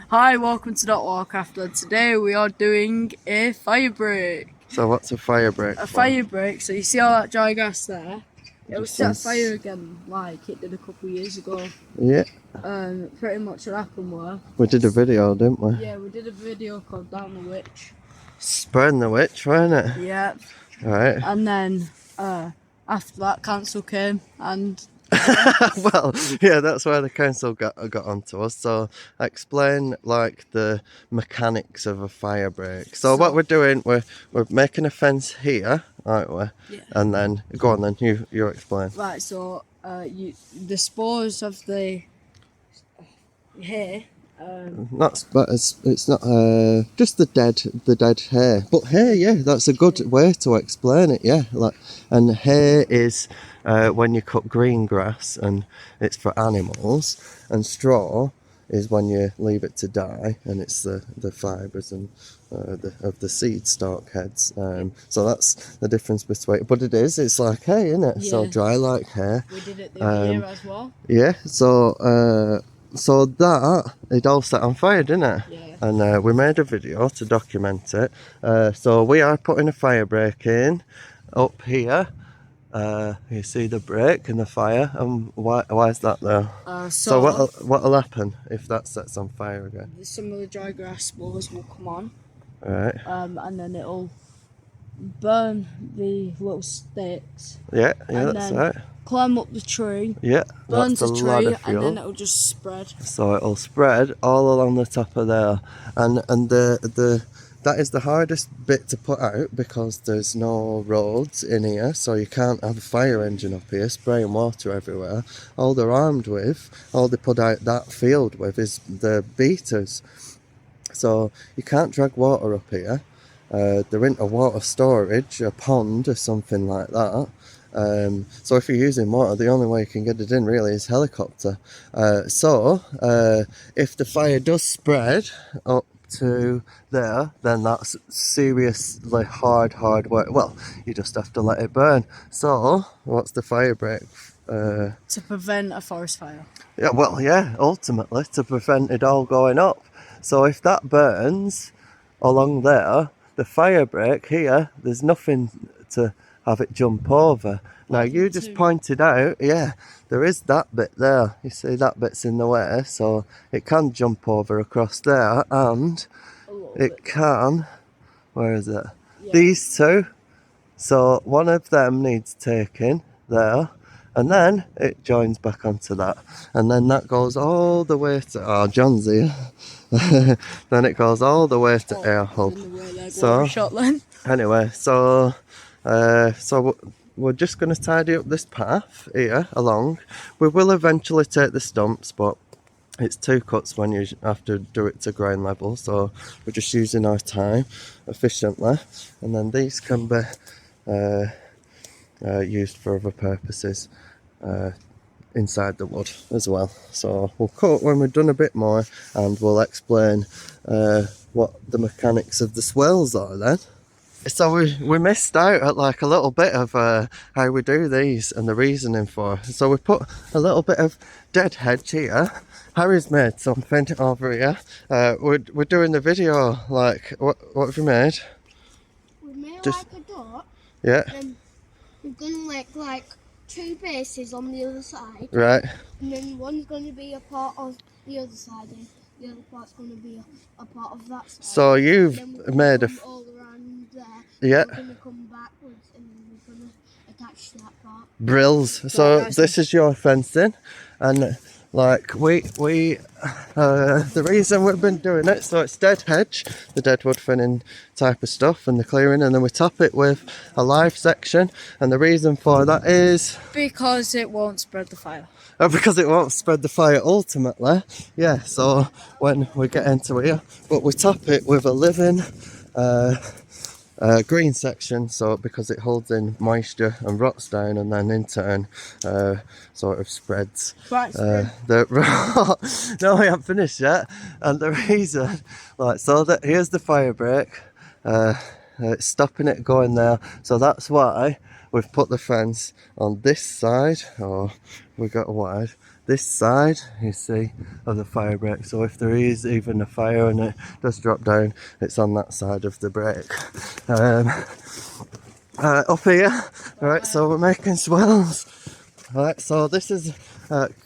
Hi, welcome to Wildcraft, and today we are doing a fire break. So what's a fire break? Fire break, so you see all that dry grass there? It'll set fire again like it did a couple of years ago. Yeah. Pretty much what happened was... We did a video, didn't we? Yeah, we did a video called Down the Witch. Spreading the witch, weren't it? Yeah. Right. And then after that, council came and... Well, yeah, that's where the council got onto us. So explain like the mechanics of a fire break. So what we're doing, we're making a fence here, aren't we? Yeah. And then go on, then you explain. Right. So the spores of the hair. It's not just the dead hair, but hair, yeah, that's a good way to explain it. Yeah, like, and hair is when you cut green grass and it's for animals, and straw is when you leave it to die and it's the fibres and of the seed stalk heads. So that's the difference between, but it's like hay, isn't it? Yeah. So dry like hair. We did it the other year as well. Yeah, so that, it all set on fire, didn't it? Yeah. And we made a video to document it. So we are putting a fire break in up here. You see the break and the fire, and why is that there? So what'll happen if that sets on fire again? Some of the dry grass spores will come on. Right. And then it'll burn the little sticks. Yeah, that's right. Climb up the tree. Yeah, burns the tree, and then it'll just spread. So it'll spread all along the top of there, and that is the hardest bit to put out because there's no roads in here, so you can't have a fire engine up here spraying water everywhere. All they're armed with, all they put out that field with, is the beaters. So you can't drag water up here. They're into water storage, a pond or something like that. So if you're using water, the only way you can get it in really is helicopter. So if the fire does spread up to there, then that's seriously hard work. Well, you just have to let it burn. So what's the fire break? To prevent a forest fire. Yeah, well, yeah, ultimately to prevent it all going up. So if that burns along there, the fire break here, there's nothing to have it jump over. Now you just pointed out, yeah, there is that bit there. You see that bit's in the way, so it can jump over across there, and it can, where is it? Yeah. These two. So one of them needs taking there, and then it joins back onto that, and then that goes all the way to, oh, John's here. Then it goes all the way to air hub. So anyway, so we're just going to tidy up this path here along. We will eventually take the stumps, but it's two cuts when you have to do it to ground level, so we're just using our time efficiently, and then these can be used for other purposes inside the wood as well. So we'll cut when we've done a bit more, and we'll explain what the mechanics of the swales are then. So we missed out at like a little bit of how we do these and the reasoning for it. So we put a little bit of dead hedge here. Harry's made something over here. We're doing the video, like, what have you made? We made like a dot. Yeah. And we're gonna make like two bases on the other side. Right. And then one's gonna be a part of the other side, and the other part's gonna be a part of that side. So you've made a all around there. Yeah. We're gonna come backwards and we're gonna attach that part. Brills. So this is your fencing, and like the reason we've been doing it, so it's dead hedge, the deadwood thinning type of stuff, and the clearing, and then we top it with a live section, and the reason for that is because it won't spread the fire. Because it won't spread the fire ultimately. Yeah, so when we get into here, but we top it with a living green section, so because it holds in moisture and rots down, and then in turn sort of spreads the no, we haven't finished yet. And the reason, like, so that here's the fire break, it's stopping it going there, so that's why we've put the fence on this side, or we got wide, this side, you see, of the fire break. So if there is even a fire and it does drop down, it's on that side of the break. Up here, alright, so we're making swells. Alright, so this is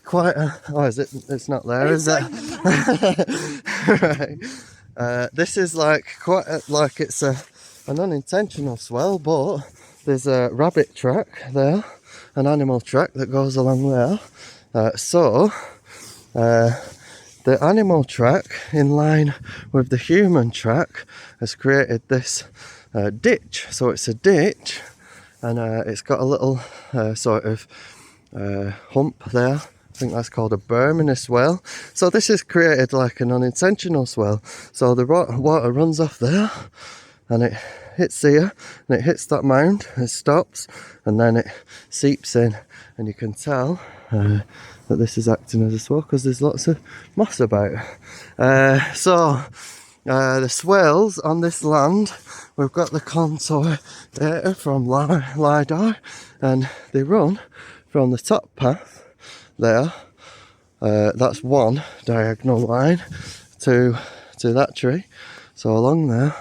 quite a... Oh, is it? It's not there, is it? Right. This is like quite like it's an unintentional swell, but there's a rabbit track there, an animal track that goes along there. So the animal track, in line with the human track, has created this ditch. So it's a ditch, and it's got a little sort of hump there. I think that's called a berm in a swell. So this has created like an unintentional swell. So the water runs off there, and it hits here, and it hits that mound, it stops, and then it seeps in, and you can tell that this is acting as a swell because there's lots of moss about. So the swells on this land, we've got the contour data from LiDAR, and they run from the top path there, that's one diagonal line, to that tree, so along there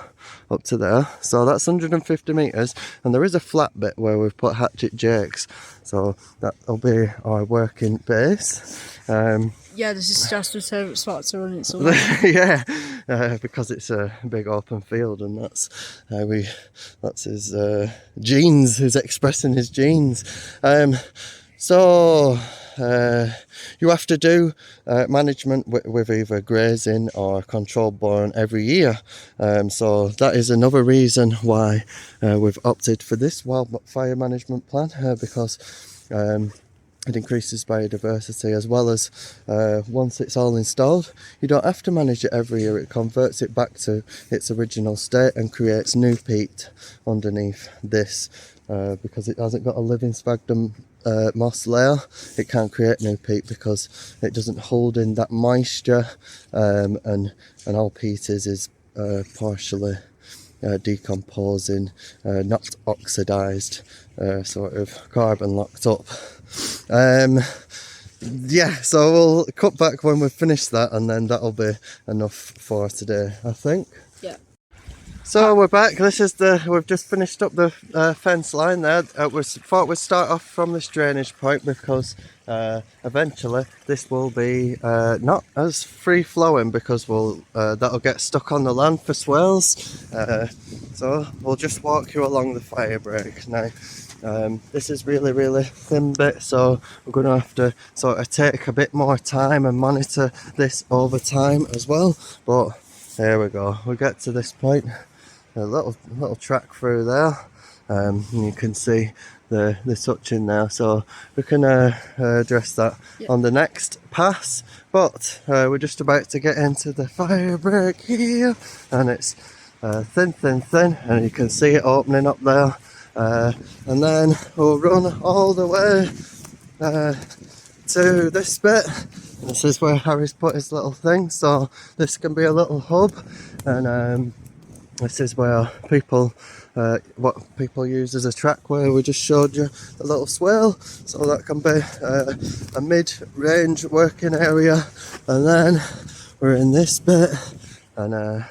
up to there, so that's 150 metres, and there is a flat bit where we've put hatchet jakes, so that'll be our working base. Yeah, this is just a favourite spot to run it so yeah, because it's a big open field, and that's his genes, he's expressing his genes. So you have to do management with either grazing or controlled burn every year. So that is another reason why we've opted for this wildfire management plan, because it increases biodiversity, as well as once it's all installed, you don't have to manage it every year. It converts it back to its original state and creates new peat underneath this. Because it hasn't got a living sphagnum moss layer, it can't create new peat because it doesn't hold in that moisture, and all peat is partially decomposing, not oxidized, sort of carbon locked up. Yeah, so we'll cut back when we've finished that, and then that'll be enough for today, I think. yeah. So we're back. This is we've just finished up the fence line there. We thought we'd start off from this drainage point because eventually this will be not as free flowing, because that'll get stuck on the land for swales. So we'll just walk you along the fire break now. This is really thin bit, so we're going to have to sort of take a bit more time and monitor this over time as well. But here we go. We get to this point. A little track through there, and you can see the touching there, so we can address that on the next pass. But we're just about to get into the fire break here, and it's thin, and you can see it opening up there, and then we'll run all the way to this bit. This is where Harry's put his little thing, so this can be a little hub, and this is where what people use as a track, where we just showed you the little swale, so that can be a mid-range working area. And then we're in this bit, and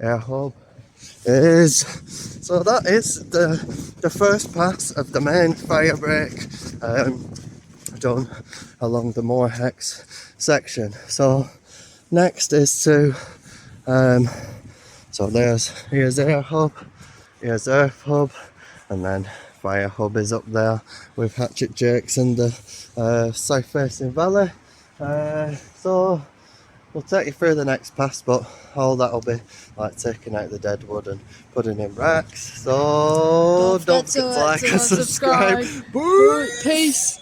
air hub is, so that is the first pass of the main fire break done along the Muir Hex section. So next is to so here's air hub, here's earth hub, and then fire hub is up there with hatchet jakes in the south facing valley. So we'll take you through the next pass, but all that'll be like taking out the dead wood and putting in racks. So don't forget to like and subscribe. Peace.